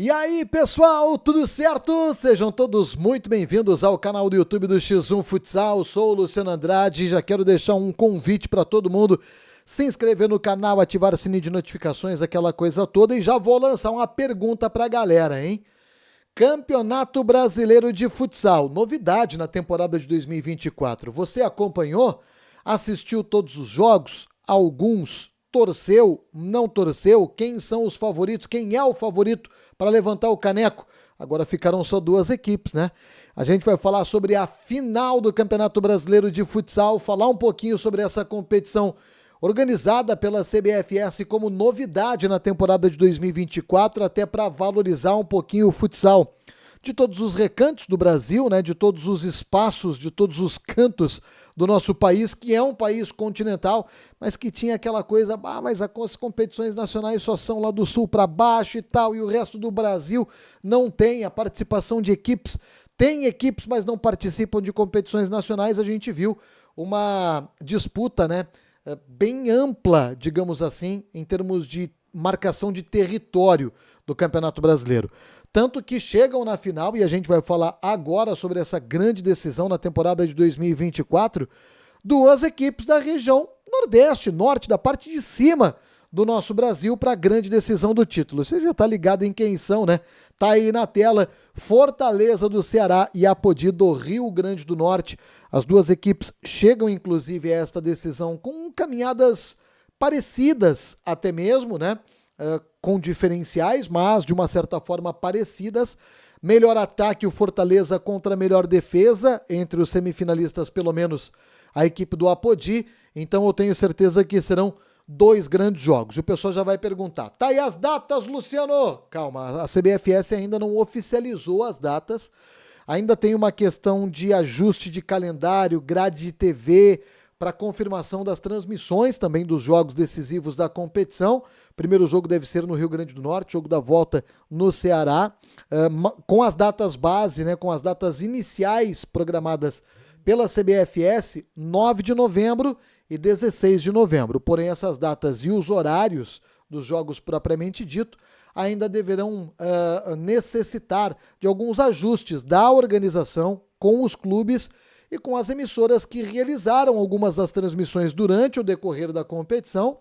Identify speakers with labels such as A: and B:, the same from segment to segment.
A: E aí, pessoal, tudo certo? Sejam todos muito bem-vindos ao canal do YouTube do X1 Futsal. Sou o Luciano Andrade e já quero deixar um convite para todo mundo se inscrever no canal, ativar o sininho de notificações, aquela coisa toda, e já vou lançar uma pergunta para a galera, hein? Campeonato Brasileiro de Futsal, novidade na temporada de 2024. Você acompanhou? Assistiu todos os jogos? Alguns? Torceu? Não torceu? Quem são os favoritos? Quem é o favorito para levantar o caneco? Agora ficaram só duas equipes, né? A gente vai falar sobre a final do Campeonato Brasileiro de Futsal, falar um pouquinho sobre essa competição organizada pela CBFS como novidade na temporada de 2024, até para valorizar um pouquinho o futsal de todos os recantos do Brasil, né, de todos os espaços, de todos os cantos do nosso país, que é um país continental, mas que tinha aquela coisa, mas as competições nacionais só são lá do sul para baixo e tal, e o resto do Brasil não tem a participação de equipes. Tem equipes, mas não participam de competições nacionais. A gente viu uma disputa, né, bem ampla, digamos assim, em termos de marcação de território do Campeonato Brasileiro. Tanto que chegam na final, e a gente vai falar agora sobre essa grande decisão na temporada de 2024, duas equipes da região Nordeste, Norte, da parte de cima do nosso Brasil para a grande decisão do título. Você já está ligado em quem são, né? Tá aí na tela, Fortaleza do Ceará e Apodi do Rio Grande do Norte. As duas equipes chegam, inclusive, a esta decisão com caminhadas parecidas até mesmo, né? Com diferenciais, mas de uma certa forma parecidas. Melhor ataque o Fortaleza contra melhor defesa, entre os semifinalistas, pelo menos a equipe do Apodi. Então eu tenho certeza que serão dois grandes jogos. E o pessoal já vai perguntar, tá aí as datas, Luciano? Calma, a CBFS ainda não oficializou as datas. Ainda tem uma questão de ajuste de calendário, grade de TV, para confirmação das transmissões também dos jogos decisivos da competição. Primeiro jogo deve ser no Rio Grande do Norte, jogo da volta no Ceará, com as datas base, né, com as datas iniciais programadas pela CBFS, 9 de novembro e 16 de novembro. Porém, essas datas e os horários dos jogos propriamente dito ainda deverão necessitar de alguns ajustes da organização com os clubes e com as emissoras que realizaram algumas das transmissões durante o decorrer da competição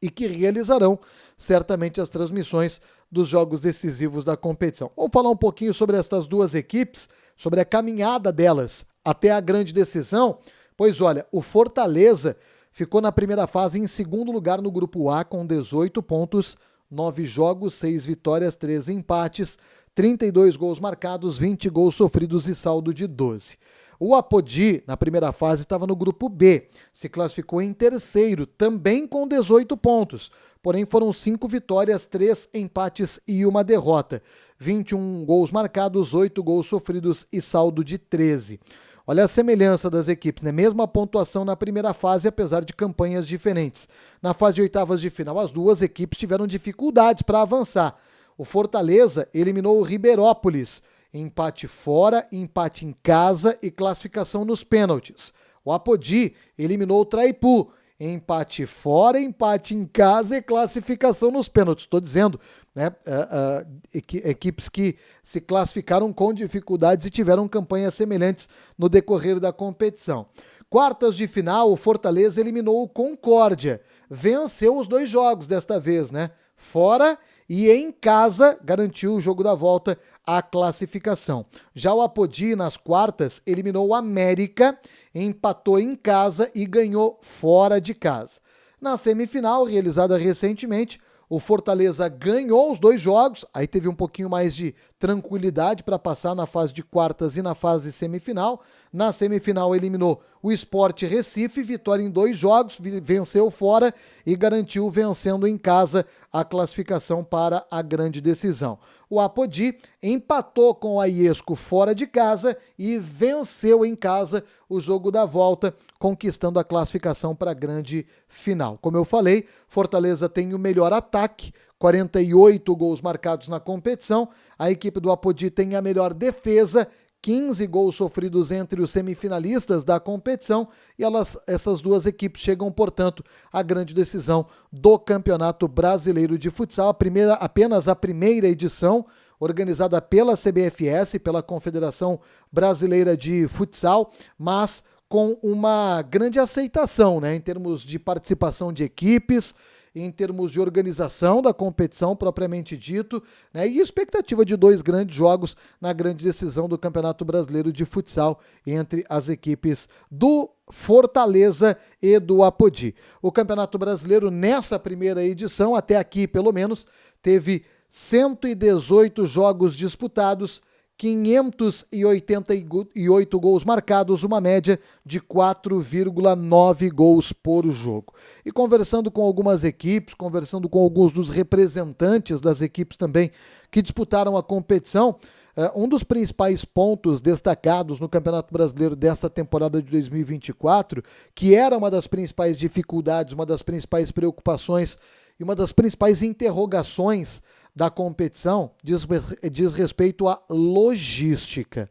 A: e que realizarão certamente as transmissões dos jogos decisivos da competição. Vamos falar um pouquinho sobre estas duas equipes, sobre a caminhada delas até a grande decisão. Pois olha, o Fortaleza ficou na primeira fase em segundo lugar no grupo A com 18 pontos, 9 jogos, 6 vitórias, 13 empates, 32 gols marcados, 20 gols sofridos e saldo de 12. O Apodi, na primeira fase, estava no grupo B, se classificou em terceiro, também com 18 pontos, porém foram 5 vitórias, 3 empates e 1 derrota, 21 gols marcados, 8 gols sofridos e saldo de 13. Olha a semelhança das equipes, né? Mesma pontuação na primeira fase, apesar de campanhas diferentes. Na fase de oitavas de final, as duas equipes tiveram dificuldades para avançar. O Fortaleza eliminou o Ribeirópolis, empate fora, empate em casa e classificação nos pênaltis. O Apodi eliminou o Traipu, empate fora, empate em casa e classificação nos pênaltis. Estou dizendo, né, equipes que se classificaram com dificuldades e tiveram campanhas semelhantes no decorrer da competição. Quartas de final, o Fortaleza eliminou o Concórdia. Venceu os dois jogos desta vez, né? Fora e em casa garantiu o jogo da volta, a classificação. Já o Apodi, nas quartas, eliminou o América, empatou em casa e ganhou fora de casa. Na semifinal, realizada recentemente, o Fortaleza ganhou os dois jogos, aí teve um pouquinho mais de tranquilidade para passar na fase de quartas e na fase semifinal. Na semifinal eliminou o Sport Recife, vitória em 2 jogos, venceu fora e garantiu vencendo em casa a classificação para a grande decisão. O Apodi empatou com a Iesco fora de casa e venceu em casa o jogo da volta, conquistando a classificação para a grande final. Como eu falei, Fortaleza tem o melhor ataque, 48 gols marcados na competição. A equipe do Apodi tem a melhor defesa, 15 gols sofridos entre os semifinalistas da competição, e essas duas equipes chegam, portanto, à grande decisão do Campeonato Brasileiro de Futsal, apenas a primeira edição, organizada pela CBFS, pela Confederação Brasileira de Futsal, mas com uma grande aceitação, né, em termos de participação de equipes, em termos de organização da competição propriamente dito, né, e expectativa de 2 grandes jogos na grande decisão do Campeonato Brasileiro de Futsal entre as equipes do Fortaleza e do Apodi. O Campeonato Brasileiro, nessa primeira edição, até aqui pelo menos, teve 118 jogos disputados, 588 gols marcados, uma média de 4,9 gols por jogo. E conversando com algumas equipes, conversando com alguns dos representantes das equipes também que disputaram a competição, um dos principais pontos destacados no Campeonato Brasileiro desta temporada de 2024, que era uma das principais dificuldades, uma das principais preocupações e uma das principais interrogações da competição, diz respeito à logística.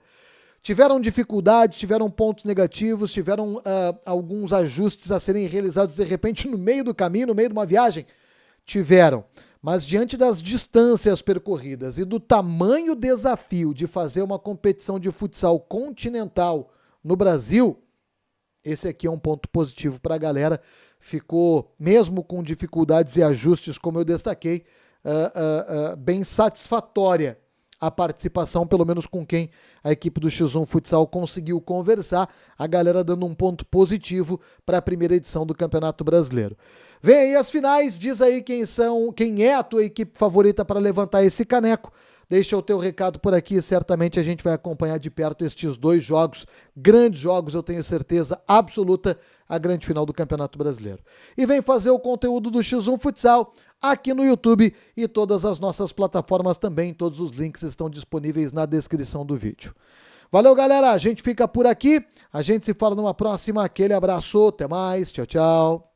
A: Tiveram dificuldades, tiveram pontos negativos, tiveram alguns ajustes a serem realizados de repente no meio do caminho, no meio de uma viagem? Tiveram. Mas diante das distâncias percorridas e do tamanho desafio de fazer uma competição de futsal continental no Brasil, esse aqui é um ponto positivo para a galera. Ficou, mesmo com dificuldades e ajustes, como eu destaquei, bem satisfatória a participação, pelo menos com quem a equipe do X1 Futsal conseguiu conversar, a galera dando um ponto positivo para a primeira edição do Campeonato Brasileiro. Vem aí as finais, diz aí quem é a tua equipe favorita para levantar esse caneco. Deixa o teu recado por aqui, certamente a gente vai acompanhar de perto estes 2 jogos, grandes jogos, eu tenho certeza absoluta, a grande final do Campeonato Brasileiro. E vem fazer o conteúdo do X1 Futsal aqui no YouTube e todas as nossas plataformas também, todos os links estão disponíveis na descrição do vídeo. Valeu, galera, a gente fica por aqui, a gente se fala numa próxima, aquele abraço, até mais, tchau, tchau.